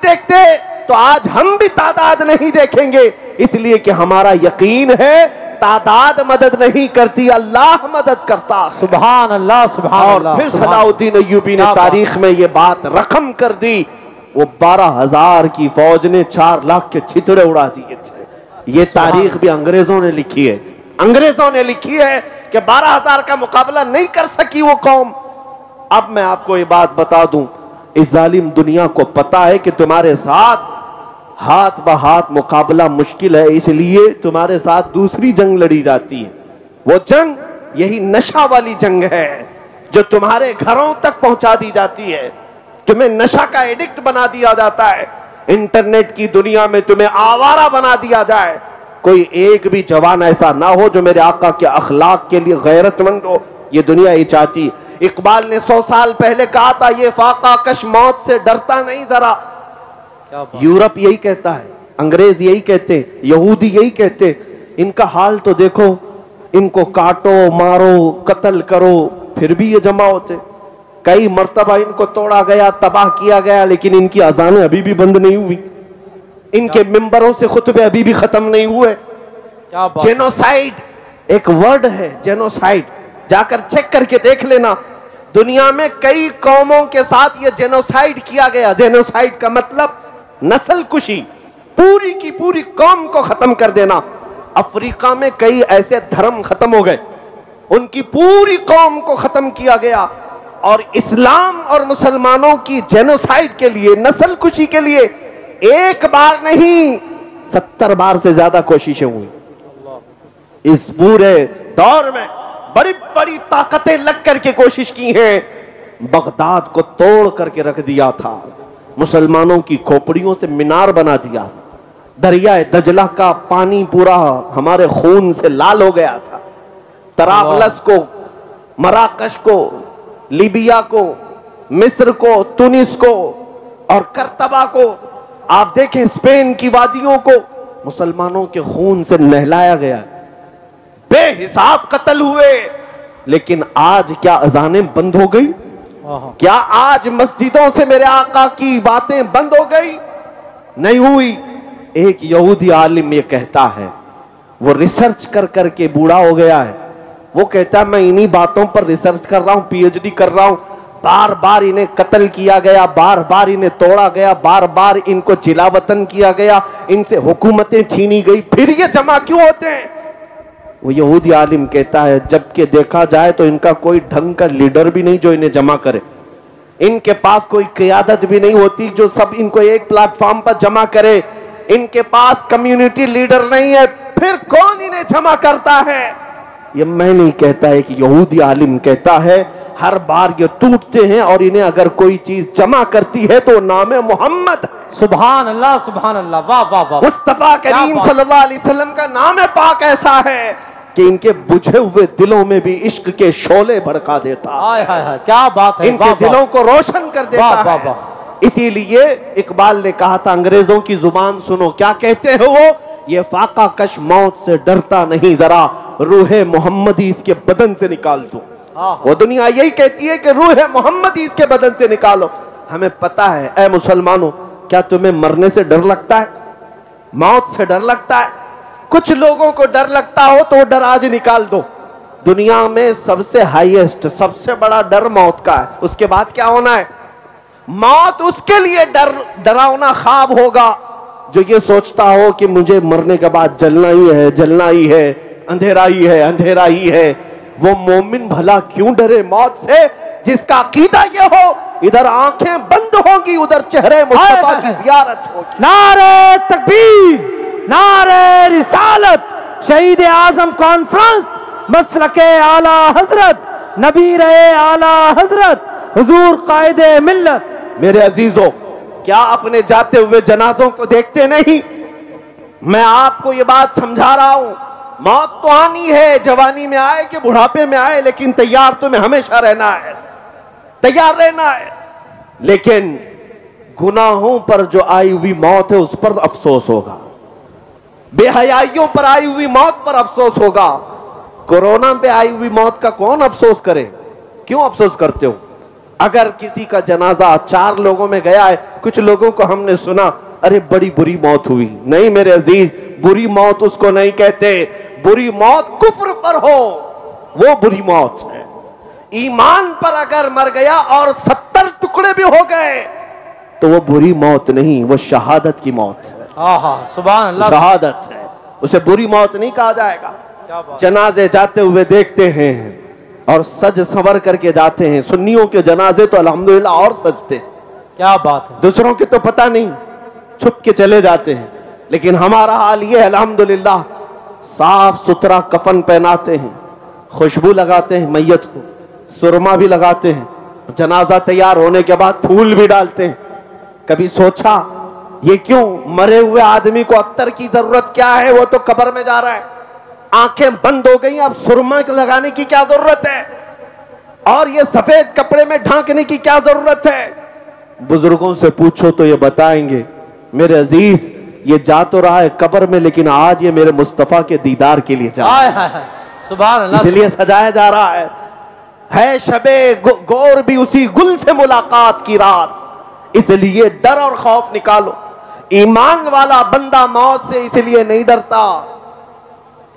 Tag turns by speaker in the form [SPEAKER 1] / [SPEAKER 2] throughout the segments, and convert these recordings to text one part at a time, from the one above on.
[SPEAKER 1] देखते तो आज हम भी तादाद नहीं देखेंगे, इसलिए कि हमारा यकीन है तादाद मदद नहीं करती, अल्लाह मदद करता।
[SPEAKER 2] सुभान अल्लाह, सुभान अल्लाह।
[SPEAKER 1] और फिर सलाउद्दीन अय्यूबी ने तारीख में ये बात रकम कर दी, वो 12,000 की फौज ने 4 लाख के छितरे उड़ा दिए थे। ये तारीख भी अंग्रेजों ने लिखी है, अंग्रेजों ने लिखी है कि 12,000 का मुकाबला नहीं कर सकी वो कौम। अब मैं आपको ये बात बता दूं, इस जालिम दुनिया को पता है कि तुम्हारे साथ हाथ ब हाथ मुकाबला मुश्किल है, इसलिए तुम्हारे साथ दूसरी जंग लड़ी जाती है। वो जंग यही नशा वाली जंग है जो तुम्हारे घरों तक पहुंचा दी जाती है, तुम्हें नशा का एडिक्ट बना दिया जाता है, इंटरनेट की दुनिया में तुम्हें आवारा बना दिया जाए। कोई एक भी जवान ऐसा ना हो जो मेरे आका के अखलाक के लिए गैरतमंद हो, ये दुनिया ही चाहती। इकबाल ने 100 साल पहले कहा था, ये फाका कश मौत से डरता नहीं जरा। यूरोप यही कहता है, अंग्रेज यही कहते, यहूदी यही कहते। इनका हाल तो देखो, इनको काटो मारो कत्ल करो फिर भी ये जमा होते। कई मर्तबा इनको तोड़ा गया, तबाह किया गया, लेकिन इनकी अजानें अभी भी बंद नहीं हुई, इनके मिंबरों से खुतबे अभी भी खत्म नहीं हुए। जेनोसाइड एक वर्ड है, जेनोसाइड, जाकर चेक करके देख लेना। दुनिया में कई कौमों के साथ ये जेनोसाइड किया गया। जेनोसाइड का मतलब नस्ल कुशी, पूरी की पूरी कौम को खत्म कर देना। अफ्रीका में कई ऐसे धर्म खत्म हो गए, उनकी पूरी कौम को खत्म किया गया। और इस्लाम और मुसलमानों की जेनोसाइड के लिए, नस्ल कुशी के लिए एक बार नहीं 70 बार से ज्यादा कोशिशें हुई। इस पूरे दौर में बड़ी बड़ी ताकतें लग करके कोशिश की हैं। बगदाद को तोड़ करके रख दिया था, मुसलमानों की खोपड़ियों से मीनार बना दिया। दरिया दजला का पानी पूरा हमारे खून से लाल हो गया था। तराबलस को, मराकश को, लीबिया को, मिस्र को, तुनिस को और करतबा को, आप देखें स्पेन की वादियों को मुसलमानों के खून से नहलाया गया। बेहिसाब कत्ल हुए, लेकिन आज क्या अजानें बंद हो गई? क्या आज मस्जिदों से मेरे आका की बातें बंद हो गई? नहीं हुई। एक यहूदी आलिम ये कहता है, वो रिसर्च कर करके बूढ़ा हो गया है, वो कहता है मैं इन्हीं बातों पर रिसर्च कर रहा हूं, पीएचडी कर रहा हूं। बार बार इन्हें कत्ल किया गया, बार बार इन्हें तोड़ा गया, बार बार इनको जिलावतन किया गया, इनसे हुकूमतें छीनी गई, फिर ये जमा क्यों होते हैं? वो यहूदी आलिम कहता है, जबकि देखा जाए तो इनका कोई ढंग का लीडर भी नहीं जो इन्हें जमा करे, इनके पास कोई क़ियादत भी नहीं होती जो सब इनको एक प्लेटफॉर्म पर जमा करे, इनके पास कम्युनिटी लीडर नहीं है, फिर कौन इन्हें जमा करता है? ये मैं नहीं कहता है कि यहूदी आलिम कहता है। हर बार ये टूटते हैं और इन्हें अगर कोई चीज जमा करती है तो नाम है मोहम्मद।
[SPEAKER 2] सुभान अल्लाह, सुभान अल्लाह, वाह वाह वाह।
[SPEAKER 1] मुस्तफा करीम सल्लल्लाहु अलैहि वसल्लम का नाम है पाक ऐसा है कि इनके बुझे हुए दिलों में भी इश्क के शोले भड़का देता है।
[SPEAKER 2] हाय हाय, क्या बात है,
[SPEAKER 1] इनके दिलों को रोशन कर देता है। इसीलिए इकबाल ने कहा था, अंग्रेजों की जुबान सुनो, क्या कहते हैं वो? ये फाका कश मौत से डरता नहीं, जरा रूहे मोहम्मदी इसके बदन से निकाल दो। वो दुनिया यही कहती है कि रूहे मोहम्मदी इसके बदन से निकालो। हमें पता है, ऐ मुसलमानों, क्या तुम्हें मरने से डर लगता है? मौत से डर लगता है? कुछ लोगों को डर लगता हो तो डर आज निकाल दो। दुनिया में सबसे हाईएस्ट, सबसे बड़ा डर मौत का है। उसके बाद क्या होना है? मौत उसके लिए डरावना ख्वाब होगा जो ये सोचता हो कि मुझे मरने के बाद जलना ही है, जलना ही है, अंधेरा ही है, अंधेरा ही है। वो मोमिन भला क्यों डरे मौत से, जिसका अकीदा ये हो इधर आंखें बंद होंगी, उधर चेहरे मुस्तफा की जियारत होगी।
[SPEAKER 2] नारे तकबीर, नारे रिसालत, शहीद आजम कॉन्फ्रेंस, मसलके आला हजरत, नबी रहे आला हजरत, हुजूर कायदे मिल्लत।
[SPEAKER 1] मेरे अजीजों, क्या अपने जाते हुए जनाजों को देखते नहीं? मैं आपको ये बात समझा रहा हूं, मौत तो आनी है, जवानी में आए कि बुढ़ापे में आए, लेकिन तैयार तुम्हें हमेशा रहना है, तैयार रहना है। लेकिन गुनाहों पर जो आई हुई मौत है उस पर अफसोस होगा, बेहयाइयों पर आई हुई मौत पर अफसोस होगा। कोरोना पे आई हुई मौत का कौन अफसोस करे? क्यों अफसोस करते हो? अगर किसी का जनाजा 4 लोगों में गया है, कुछ लोगों को हमने सुना अरे बड़ी बुरी मौत हुई, नहीं मेरे अजीज, बुरी मौत उसको नहीं कहते, बुरी मौत कुफ्र पर हो वो बुरी मौत है। ईमान पर अगर मर गया और 70 टुकड़े भी हो गए तो वो बुरी मौत नहीं, वो शहादत की मौत है।
[SPEAKER 2] सुभान अल्लाह,
[SPEAKER 1] शहादत है, उसे बुरी मौत नहीं कहा जाएगा। जनाजे जाते हुए देखते हैं और सज सवर करके जाते हैं। सुन्नियों के जनाजे तो अल्हम्दुलिल्लाह और सजते,
[SPEAKER 2] क्या बात है।
[SPEAKER 1] दूसरों के तो पता नहीं, छुप के चले जाते हैं, लेकिन हमारा हाल ये अल्हम्दुलिल्लाह साफ सुथरा कफन पहनाते हैं, खुशबू लगाते हैं मैयत को, सुरमा भी लगाते हैं, जनाजा तैयार होने के बाद फूल भी डालते हैं। कभी सोचा ये क्यों? मरे हुए आदमी को अत्तर की जरूरत क्या है? वो तो कब्र में जा रहा है, आंखें बंद हो गई, अब सुरमा लगाने की क्या जरूरत है? और ये सफेद कपड़े में ढांकने की क्या जरूरत है? बुजुर्गों से पूछो तो ये बताएंगे मेरे अजीज, ये जा तो रहा है कब्र में, लेकिन आज ये मेरे मुस्तफा के दीदार के लिए जा रहा है।
[SPEAKER 2] सुभान अल्लाह,
[SPEAKER 1] इसलिए सजाया जा रहा है शबे गौर भी उसी गुल से मुलाकात की रात, इसलिए डर और खौफ निकालो। ईमान वाला बंदा मौत से इसलिए नहीं डरता,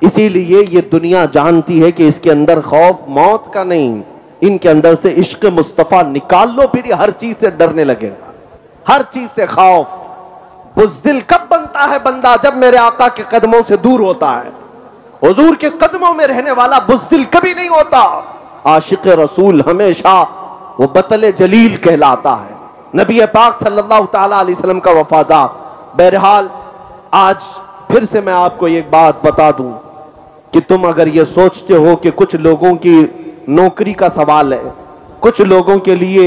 [SPEAKER 1] इसीलिए ये दुनिया जानती है कि इसके अंदर खौफ मौत का नहीं, इनके अंदर से इश्क मुस्तफा निकाल लो, फिर ये हर चीज से डरने लगेगा, हर चीज से खौफ। बुज़दिल कब बनता है बंदा? जब मेरे आका के कदमों से दूर होता है। हुजूर के कदमों में रहने वाला बुज़दिल कभी नहीं होता। आशिक रसूल हमेशा वो बतले जलील कहलाता है, नबी पाक सल्लल्लाहु ताला अलैहि वसल्लम का वफादार। बहरहाल आज फिर से मैं आपको एक बात बता दूं कि तुम अगर ये सोचते हो कि कुछ लोगों की नौकरी का सवाल है, कुछ लोगों के लिए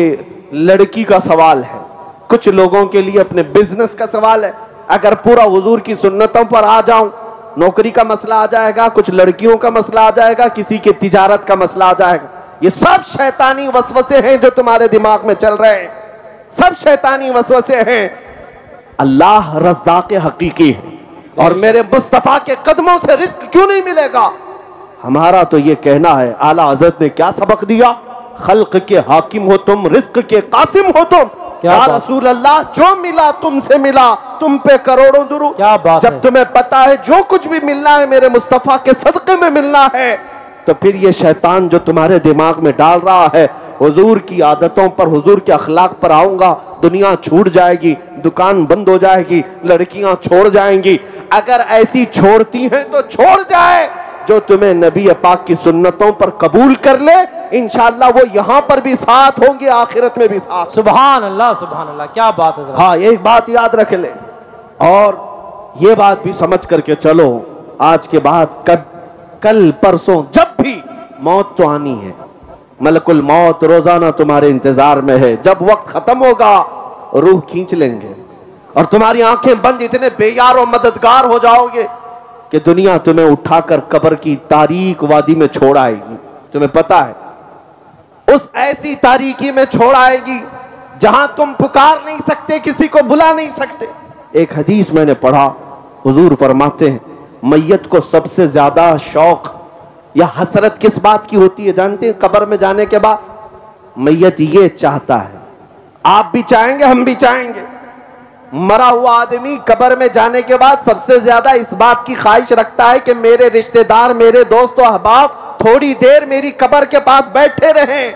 [SPEAKER 1] लड़की का सवाल है, कुछ लोगों के लिए अपने बिजनेस का सवाल है, अगर पूरा हुजूर की सुन्नतों पर आ जाऊं, नौकरी का मसला आ जाएगा, कुछ लड़कियों का मसला आ जाएगा, किसी के तिजारत का मसला आ जाएगा। ये सब शैतानी वसवसे हैं जो तुम्हारे दिमाग में चल रहे हैं, सब शैतानी वसवसे हैं। अल्लाह रज़्ज़ाक़ हकीकी है, और मेरे मुस्तफा के कदमों से रिस्क क्यों नहीं मिलेगा? हमारा तो ये कहना है, आला हज़रत ने क्या सबक दिया, खल्क के हाकिम हो तुम, रिस्क के कासिम हो तुम। या रसूल अल्लाह, जो मिला तुमसे मिला, तुम पे करोड़ों दुरूद।
[SPEAKER 2] क्या बात
[SPEAKER 1] जब
[SPEAKER 2] है।
[SPEAKER 1] तुम्हें पता है जो कुछ भी मिलना है मेरे मुस्तफा के सदक़े में मिलना है, तो फिर ये शैतान जो तुम्हारे दिमाग में डाल रहा है हुजूर की आदतों पर, हुजूर के अखलाक पर आऊंगा, दुनिया छूट जाएगी, दुकान बंद हो जाएगी, लड़कियां छोड़ जाएंगी। अगर ऐसी छोड़ती हैं तो छोड़ जाए, जो तुम्हें नबी पाक की सुन्नतों पर कबूल कर ले, इंशाअल्लाह वो यहां पर भी साथ होंगे, आखिरत में भी साथ।
[SPEAKER 2] सुभान अल्लाह, सुभान अल्लाह, क्या बात है।
[SPEAKER 1] हाँ, एक बात याद रख ले, और ये बात भी समझ करके चलो, आज के बाद कल परसों जब भी मौत तो आनी है, मलकुल मौत रोजाना तुम्हारे इंतजार में है। जब वक्त खत्म होगा रूह खींच लेंगे और तुम्हारी आंखें बंद इतने बेयार और मददगार हो जाओगे कि दुनिया तुम्हें उठाकर कब्र की तारीक वादी में छोड़ आएगी। तुम्हें पता है, उस ऐसी तारीकी में छोड़ आएगी जहां तुम पुकार नहीं सकते, किसी को बुला नहीं सकते। एक हदीस मैंने पढ़ा, हुजूर फरमाते हैं मैयत को सबसे ज्यादा शौक या हसरत किस बात की होती है जानते हैं? कब्र में जाने के बाद मैयत ये चाहता है, आप भी चाहेंगे, हम भी चाहेंगे, मरा हुआ आदमी कब्र में जाने के बाद सबसे ज्यादा इस बात की ख्वाहिश रखता है कि मेरे रिश्तेदार, मेरे दोस्त और अहबाब थोड़ी देर मेरी कब्र के पास बैठे रहें।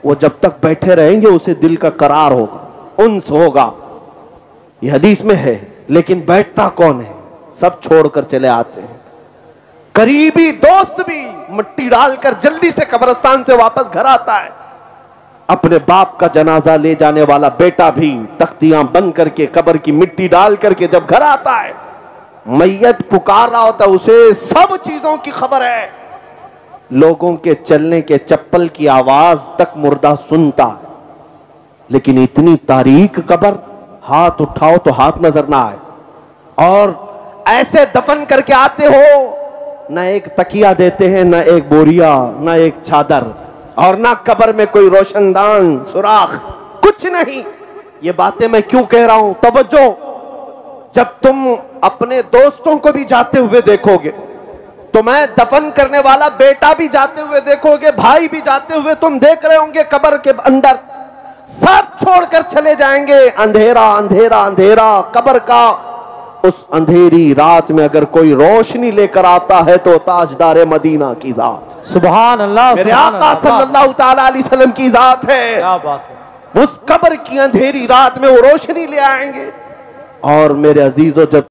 [SPEAKER 1] वो जब तक बैठे रहेंगे उसे दिल का करार होगा, उन्स होगा, ये हदीस में है। लेकिन बैठता कौन है? सब छोड़कर चले आते हैं। करीबी दोस्त भी मिट्टी डालकर जल्दी से कब्रिस्तान से वापस घर आता है। अपने बाप का जनाजा ले जाने वाला बेटा भी तख्तियां बंद करके, कब्र की मिट्टी डाल करके जब घर आता है, मैयत पुकार रहा होता है, उसे सब चीजों की खबर है। लोगों के चलने के चप्पल की आवाज तक मुर्दा सुनता है, लेकिन इतनी तारीक कब्र, हाथ उठाओ तो हाथ नजर ना आए। और ऐसे दफन करके आते हो, न एक तकिया देते हैं, न एक बोरिया, न एक चादर, और ना कब्र में कोई रोशनदान सुराख, कुछ नहीं। ये बातें मैं क्यों कह रहा हूं? तवज्जो, जब तुम अपने दोस्तों को भी जाते हुए देखोगे, तुम्हें दफन करने वाला बेटा भी जाते हुए देखोगे, भाई भी जाते हुए तुम देख रहे होंगे कब्र के अंदर, सब छोड़कर चले जाएंगे। अंधेरा अंधेरा अंधेरा कब्र का। उस अंधेरी रात में अगर कोई रोशनी लेकर आता है तो ताजदार मदीना की जात,
[SPEAKER 2] सुभान अल्लाह,
[SPEAKER 1] मेरे आका सल्लल्लाहु ताला अलैहि वसल्लम की जात है।
[SPEAKER 2] क्या बात है।
[SPEAKER 1] उस कब्र की अंधेरी रात में वो रोशनी ले आएंगे। और मेरे अजीजों, जब